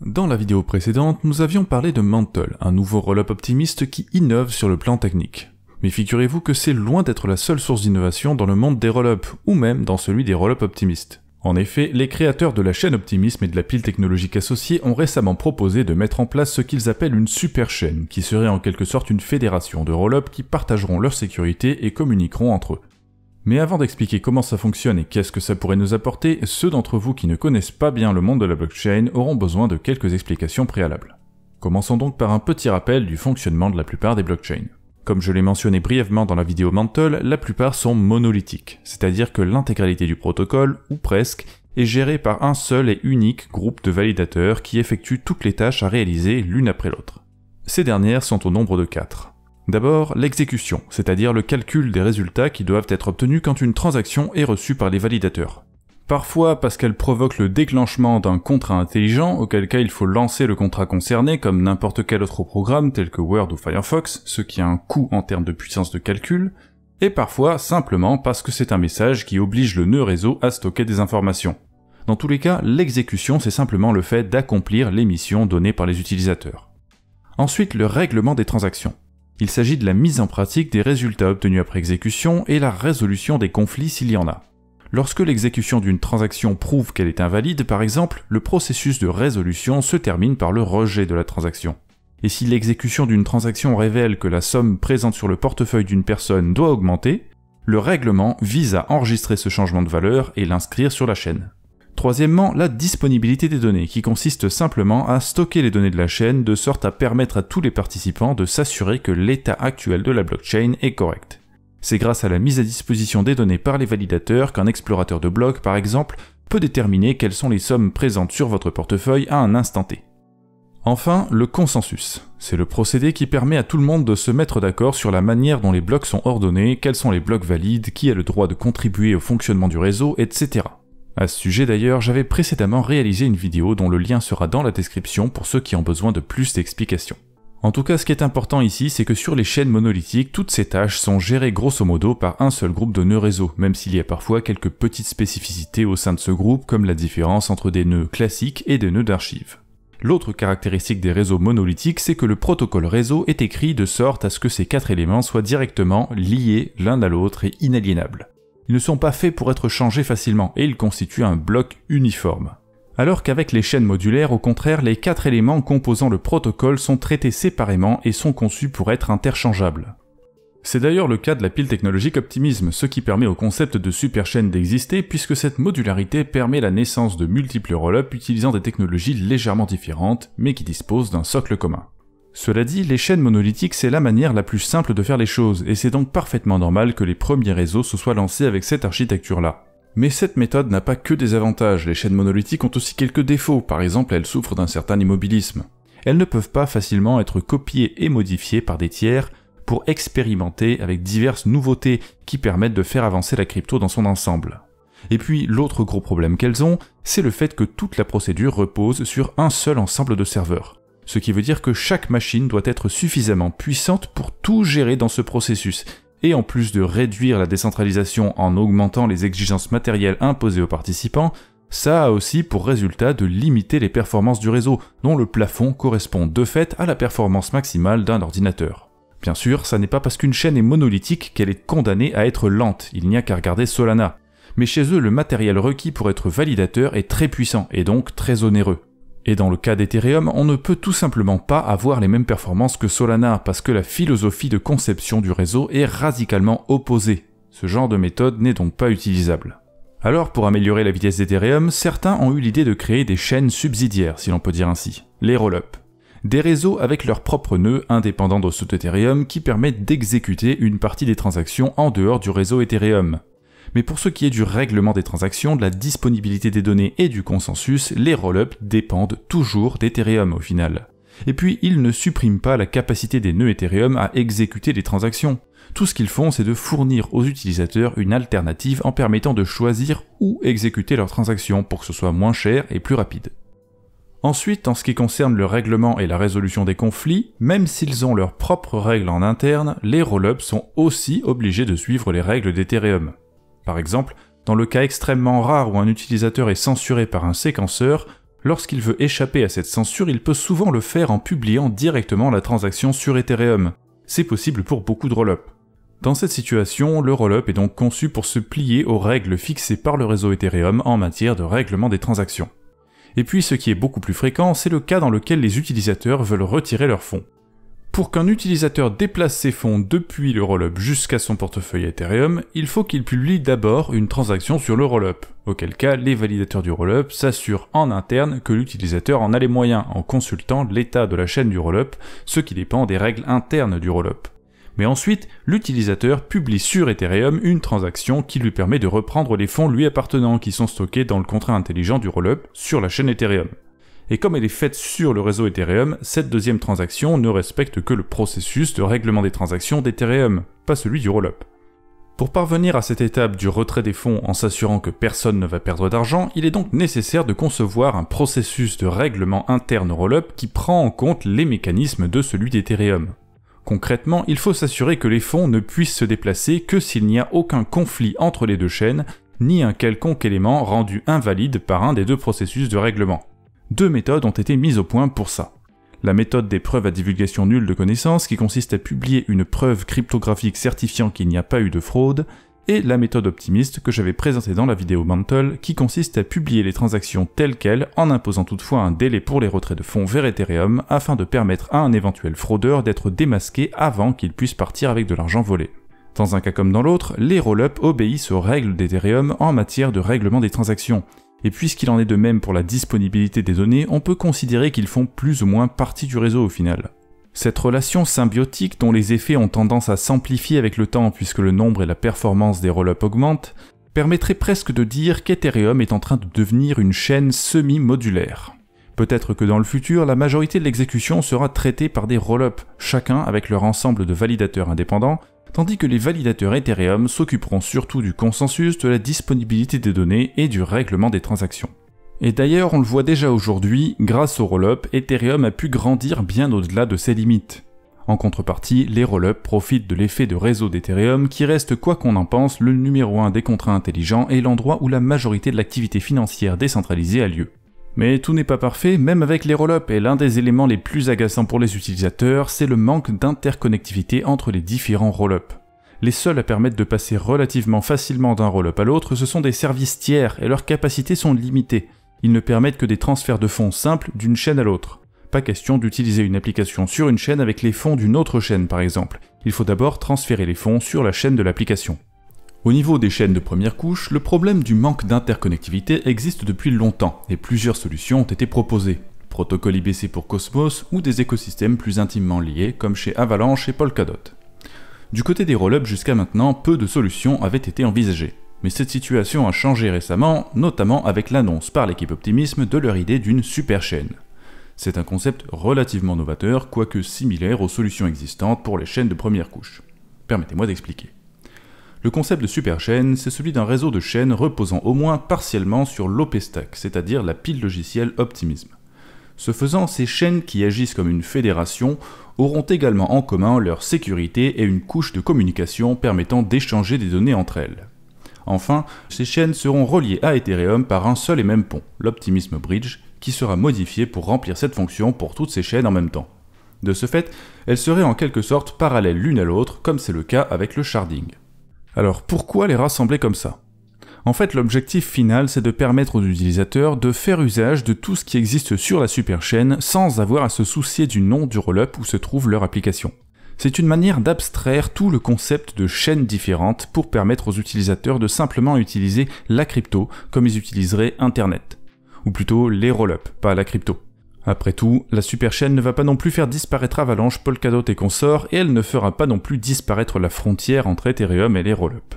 Dans la vidéo précédente, nous avions parlé de Mantle, un nouveau rollup optimiste qui innove sur le plan technique. Mais figurez-vous que c'est loin d'être la seule source d'innovation dans le monde des rollups, ou même dans celui des rollups optimistes. En effet, les créateurs de la chaîne Optimism et de la pile technologique associée ont récemment proposé de mettre en place ce qu'ils appellent une super chaîne, qui serait en quelque sorte une fédération de rollups qui partageront leur sécurité et communiqueront entre eux. Mais avant d'expliquer comment ça fonctionne et qu'est-ce que ça pourrait nous apporter, ceux d'entre vous qui ne connaissent pas bien le monde de la blockchain auront besoin de quelques explications préalables. Commençons donc par un petit rappel du fonctionnement de la plupart des blockchains. Comme je l'ai mentionné brièvement dans la vidéo Mantle, la plupart sont monolithiques, c'est-à-dire que l'intégralité du protocole, ou presque, est gérée par un seul et unique groupe de validateurs qui effectuent toutes les tâches à réaliser l'une après l'autre. Ces dernières sont au nombre de 4. D'abord, l'exécution, c'est-à-dire le calcul des résultats qui doivent être obtenus quand une transaction est reçue par les validateurs. Parfois parce qu'elle provoque le déclenchement d'un contrat intelligent, auquel cas il faut lancer le contrat concerné comme n'importe quel autre programme tel que Word ou Firefox, ce qui a un coût en termes de puissance de calcul, et parfois simplement parce que c'est un message qui oblige le nœud réseau à stocker des informations. Dans tous les cas, l'exécution c'est simplement le fait d'accomplir les missions données par les utilisateurs. Ensuite, le règlement des transactions. Il s'agit de la mise en pratique des résultats obtenus après exécution et la résolution des conflits s'il y en a. Lorsque l'exécution d'une transaction prouve qu'elle est invalide, par exemple, le processus de résolution se termine par le rejet de la transaction. Et si l'exécution d'une transaction révèle que la somme présente sur le portefeuille d'une personne doit augmenter, le règlement vise à enregistrer ce changement de valeur et l'inscrire sur la chaîne. Troisièmement, la disponibilité des données, qui consiste simplement à stocker les données de la chaîne de sorte à permettre à tous les participants de s'assurer que l'état actuel de la blockchain est correct. C'est grâce à la mise à disposition des données par les validateurs qu'un explorateur de blocs, par exemple, peut déterminer quelles sont les sommes présentes sur votre portefeuille à un instant T. Enfin, le consensus. C'est le procédé qui permet à tout le monde de se mettre d'accord sur la manière dont les blocs sont ordonnés, quels sont les blocs valides, qui a le droit de contribuer au fonctionnement du réseau, etc. À ce sujet d'ailleurs, j'avais précédemment réalisé une vidéo dont le lien sera dans la description pour ceux qui ont besoin de plus d'explications. En tout cas, ce qui est important ici, c'est que sur les chaînes monolithiques, toutes ces tâches sont gérées grosso modo par un seul groupe de nœuds réseau, même s'il y a parfois quelques petites spécificités au sein de ce groupe, comme la différence entre des nœuds classiques et des nœuds d'archives. L'autre caractéristique des réseaux monolithiques, c'est que le protocole réseau est écrit de sorte à ce que ces 4 éléments soient directement liés l'un à l'autre et inaliénables. Ils ne sont pas faits pour être changés facilement, et ils constituent un bloc uniforme. Alors qu'avec les chaînes modulaires, au contraire, les 4 éléments composant le protocole sont traités séparément et sont conçus pour être interchangeables. C'est d'ailleurs le cas de la pile technologique Optimism, ce qui permet au concept de superchaîne d'exister puisque cette modularité permet la naissance de multiples rollups utilisant des technologies légèrement différentes, mais qui disposent d'un socle commun. Cela dit, les chaînes monolithiques c'est la manière la plus simple de faire les choses, et c'est donc parfaitement normal que les premiers réseaux se soient lancés avec cette architecture-là. Mais cette méthode n'a pas que des avantages, les chaînes monolithiques ont aussi quelques défauts, par exemple elles souffrent d'un certain immobilisme. Elles ne peuvent pas facilement être copiées et modifiées par des tiers pour expérimenter avec diverses nouveautés qui permettent de faire avancer la crypto dans son ensemble. Et puis l'autre gros problème qu'elles ont, c'est le fait que toute la procédure repose sur un seul ensemble de serveurs. Ce qui veut dire que chaque machine doit être suffisamment puissante pour tout gérer dans ce processus, et en plus de réduire la décentralisation en augmentant les exigences matérielles imposées aux participants, ça a aussi pour résultat de limiter les performances du réseau, dont le plafond correspond de fait à la performance maximale d'un ordinateur. Bien sûr, ça n'est pas parce qu'une chaîne est monolithique qu'elle est condamnée à être lente, il n'y a qu'à regarder Solana. Mais chez eux, le matériel requis pour être validateur est très puissant, et donc très onéreux. Et dans le cas d'Ethereum, on ne peut tout simplement pas avoir les mêmes performances que Solana parce que la philosophie de conception du réseau est radicalement opposée. Ce genre de méthode n'est donc pas utilisable. Alors pour améliorer la vitesse d'Ethereum, certains ont eu l'idée de créer des chaînes subsidiaires, si l'on peut dire ainsi, les rollups. Des réseaux avec leurs propres nœuds indépendants de ceux d'Ethereum qui permettent d'exécuter une partie des transactions en dehors du réseau Ethereum. Mais pour ce qui est du règlement des transactions, de la disponibilité des données et du consensus, les rollups dépendent toujours d'Ethereum au final. Et puis, ils ne suppriment pas la capacité des nœuds Ethereum à exécuter les transactions. Tout ce qu'ils font, c'est de fournir aux utilisateurs une alternative en permettant de choisir où exécuter leurs transactions pour que ce soit moins cher et plus rapide. Ensuite, en ce qui concerne le règlement et la résolution des conflits, même s'ils ont leurs propres règles en interne, les rollups sont aussi obligés de suivre les règles d'Ethereum. Par exemple, Dans le cas extrêmement rare où un utilisateur est censuré par un séquenceur, lorsqu'il veut échapper à cette censure, il peut souvent le faire en publiant directement la transaction sur Ethereum. C'est possible pour beaucoup de rollups. Dans cette situation, le rollup est donc conçu pour se plier aux règles fixées par le réseau Ethereum en matière de règlement des transactions. Et puis ce qui est beaucoup plus fréquent, c'est le cas dans lequel les utilisateurs veulent retirer leurs fonds. Pour qu'un utilisateur déplace ses fonds depuis le rollup jusqu'à son portefeuille Ethereum, il faut qu'il publie d'abord une transaction sur le rollup, auquel cas les validateurs du rollup s'assurent en interne que l'utilisateur en a les moyens en consultant l'état de la chaîne du rollup, ce qui dépend des règles internes du rollup. Mais ensuite, l'utilisateur publie sur Ethereum une transaction qui lui permet de reprendre les fonds lui appartenant qui sont stockés dans le contrat intelligent du rollup sur la chaîne Ethereum. Et comme elle est faite sur le réseau Ethereum, cette deuxième transaction ne respecte que le processus de règlement des transactions d'Ethereum, pas celui du rollup. Pour parvenir à cette étape du retrait des fonds en s'assurant que personne ne va perdre d'argent, il est donc nécessaire de concevoir un processus de règlement interne au rollup qui prend en compte les mécanismes de celui d'Ethereum. Concrètement, il faut s'assurer que les fonds ne puissent se déplacer que s'il n'y a aucun conflit entre les deux chaînes, ni un quelconque élément rendu invalide par un des deux processus de règlement. Deux méthodes ont été mises au point pour ça. La méthode des preuves à divulgation nulle de connaissances, qui consiste à publier une preuve cryptographique certifiant qu'il n'y a pas eu de fraude, et la méthode optimiste que j'avais présentée dans la vidéo Mantle, qui consiste à publier les transactions telles quelles en imposant toutefois un délai pour les retraits de fonds vers Ethereum afin de permettre à un éventuel fraudeur d'être démasqué avant qu'il puisse partir avec de l'argent volé. Dans un cas comme dans l'autre, les rollups obéissent aux règles d'Ethereum en matière de règlement des transactions. Et puisqu'il en est de même pour la disponibilité des données, on peut considérer qu'ils font plus ou moins partie du réseau au final. Cette relation symbiotique dont les effets ont tendance à s'amplifier avec le temps puisque le nombre et la performance des rollups augmentent, permettrait presque de dire qu'Ethereum est en train de devenir une chaîne semi-modulaire. Peut-être que dans le futur, la majorité de l'exécution sera traitée par des rollups, chacun avec leur ensemble de validateurs indépendants, tandis que les validateurs Ethereum s'occuperont surtout du consensus, de la disponibilité des données et du règlement des transactions. Et d'ailleurs, on le voit déjà aujourd'hui, grâce aux rollups, Ethereum a pu grandir bien au-delà de ses limites. En contrepartie, les rollups profitent de l'effet de réseau d'Ethereum qui reste, quoi qu'on en pense, le numéro 1 des contrats intelligents et l'endroit où la majorité de l'activité financière décentralisée a lieu. Mais tout n'est pas parfait, même avec les rollups, et l'un des éléments les plus agaçants pour les utilisateurs, c'est le manque d'interconnectivité entre les différents rollups. Les seuls à permettre de passer relativement facilement d'un rollup à l'autre, ce sont des services tiers, et leurs capacités sont limitées. Ils ne permettent que des transferts de fonds simples d'une chaîne à l'autre. Pas question d'utiliser une application sur une chaîne avec les fonds d'une autre chaîne par exemple. Il faut d'abord transférer les fonds sur la chaîne de l'application. Au niveau des chaînes de première couche, le problème du manque d'interconnectivité existe depuis longtemps et plusieurs solutions ont été proposées. Protocole IBC pour Cosmos ou des écosystèmes plus intimement liés comme chez Avalanche et Polkadot. Du côté des rollups jusqu'à maintenant, peu de solutions avaient été envisagées. Mais cette situation a changé récemment, notamment avec l'annonce par l'équipe Optimism de leur idée d'une superchaîne. C'est un concept relativement novateur, quoique similaire aux solutions existantes pour les chaînes de première couche. Permettez-moi d'expliquer. Le concept de superchaîne, c'est celui d'un réseau de chaînes reposant au moins partiellement sur l'OP-Stack, c'est-à-dire la pile logicielle Optimism. Ce faisant, ces chaînes qui agissent comme une fédération auront également en commun leur sécurité et une couche de communication permettant d'échanger des données entre elles. Enfin, ces chaînes seront reliées à Ethereum par un seul et même pont, l'Optimism Bridge, qui sera modifié pour remplir cette fonction pour toutes ces chaînes en même temps. De ce fait, elles seraient en quelque sorte parallèles l'une à l'autre, comme c'est le cas avec le sharding. Alors pourquoi les rassembler comme ça ? En fait, l'objectif final, c'est de permettre aux utilisateurs de faire usage de tout ce qui existe sur la superchaîne sans avoir à se soucier du nom du rollup où se trouve leur application. C'est une manière d'abstraire tout le concept de chaînes différentes pour permettre aux utilisateurs de simplement utiliser la crypto comme ils utiliseraient Internet. Ou plutôt les rollups, pas la crypto. Après tout, la superchaîne ne va pas non plus faire disparaître Avalanche, Polkadot et consorts, et elle ne fera pas non plus disparaître la frontière entre Ethereum et les rollups.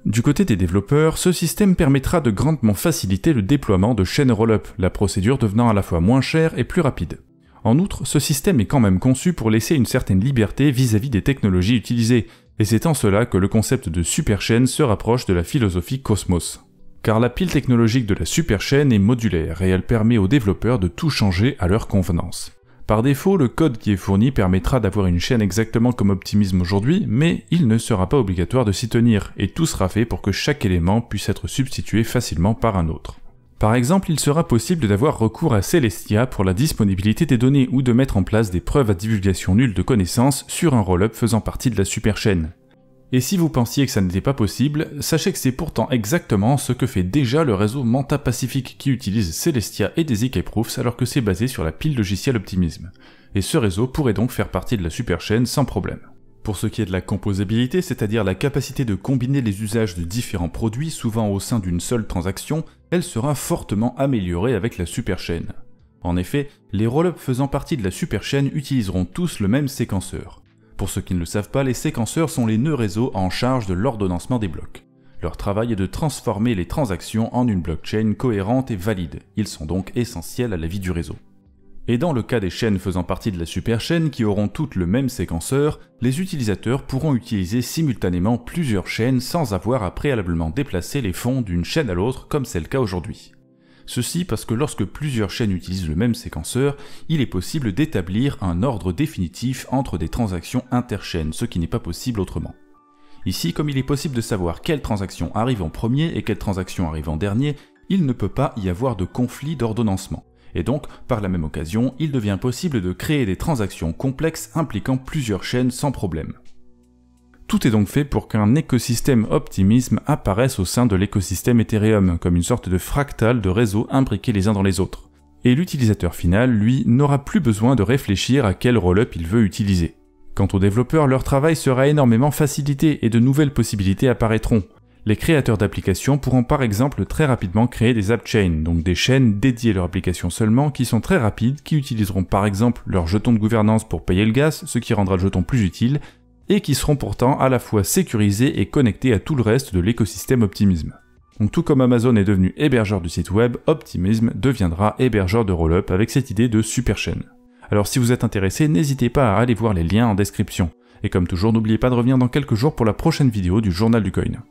Du côté des développeurs, ce système permettra de grandement faciliter le déploiement de chaînes rollup, la procédure devenant à la fois moins chère et plus rapide. En outre, ce système est quand même conçu pour laisser une certaine liberté vis-à-vis des technologies utilisées, et c'est en cela que le concept de superchaîne se rapproche de la philosophie Cosmos. Car la pile technologique de la superchaîne est modulaire et elle permet aux développeurs de tout changer à leur convenance. Par défaut, le code qui est fourni permettra d'avoir une chaîne exactement comme Optimism aujourd'hui, mais il ne sera pas obligatoire de s'y tenir, et tout sera fait pour que chaque élément puisse être substitué facilement par un autre. Par exemple, il sera possible d'avoir recours à Celestia pour la disponibilité des données ou de mettre en place des preuves à divulgation nulle de connaissances sur un rollup faisant partie de la superchaîne. Et si vous pensiez que ça n'était pas possible, sachez que c'est pourtant exactement ce que fait déjà le réseau Manta Pacific qui utilise Celestia et des zk proofs alors que c'est basé sur la pile logicielle Optimism. Et ce réseau pourrait donc faire partie de la superchaîne sans problème. Pour ce qui est de la composabilité, c'est-à-dire la capacité de combiner les usages de différents produits, souvent au sein d'une seule transaction, elle sera fortement améliorée avec la superchaîne. En effet, les rollups faisant partie de la superchaîne utiliseront tous le même séquenceur. Pour ceux qui ne le savent pas, les séquenceurs sont les nœuds réseau en charge de l'ordonnancement des blocs. Leur travail est de transformer les transactions en une blockchain cohérente et valide. Ils sont donc essentiels à la vie du réseau. Et dans le cas des chaînes faisant partie de la superchaîne qui auront toutes le même séquenceur, les utilisateurs pourront utiliser simultanément plusieurs chaînes sans avoir à préalablement déplacer les fonds d'une chaîne à l'autre comme c'est le cas aujourd'hui. Ceci parce que lorsque plusieurs chaînes utilisent le même séquenceur, il est possible d'établir un ordre définitif entre des transactions interchaînes, ce qui n'est pas possible autrement. Ici, comme il est possible de savoir quelle transaction arrive en premier et quelle transaction arrive en dernier, il ne peut pas y avoir de conflit d'ordonnancement. Et donc, par la même occasion, il devient possible de créer des transactions complexes impliquant plusieurs chaînes sans problème. Tout est donc fait pour qu'un écosystème Optimism apparaisse au sein de l'écosystème Ethereum, comme une sorte de fractal de réseaux imbriqués les uns dans les autres. Et l'utilisateur final, lui, n'aura plus besoin de réfléchir à quel rollup il veut utiliser. Quant aux développeurs, leur travail sera énormément facilité et de nouvelles possibilités apparaîtront. Les créateurs d'applications pourront par exemple très rapidement créer des app chains, donc des chaînes dédiées à leur application seulement, qui sont très rapides, qui utiliseront par exemple leur jeton de gouvernance pour payer le gaz, ce qui rendra le jeton plus utile, et qui seront pourtant à la fois sécurisés et connectés à tout le reste de l'écosystème Optimism. Donc tout comme Amazon est devenu hébergeur du site web, Optimism deviendra hébergeur de rollup avec cette idée de superchaîne. Alors si vous êtes intéressé, n'hésitez pas à aller voir les liens en description. Et comme toujours, n'oubliez pas de revenir dans quelques jours pour la prochaine vidéo du Journal du Coin.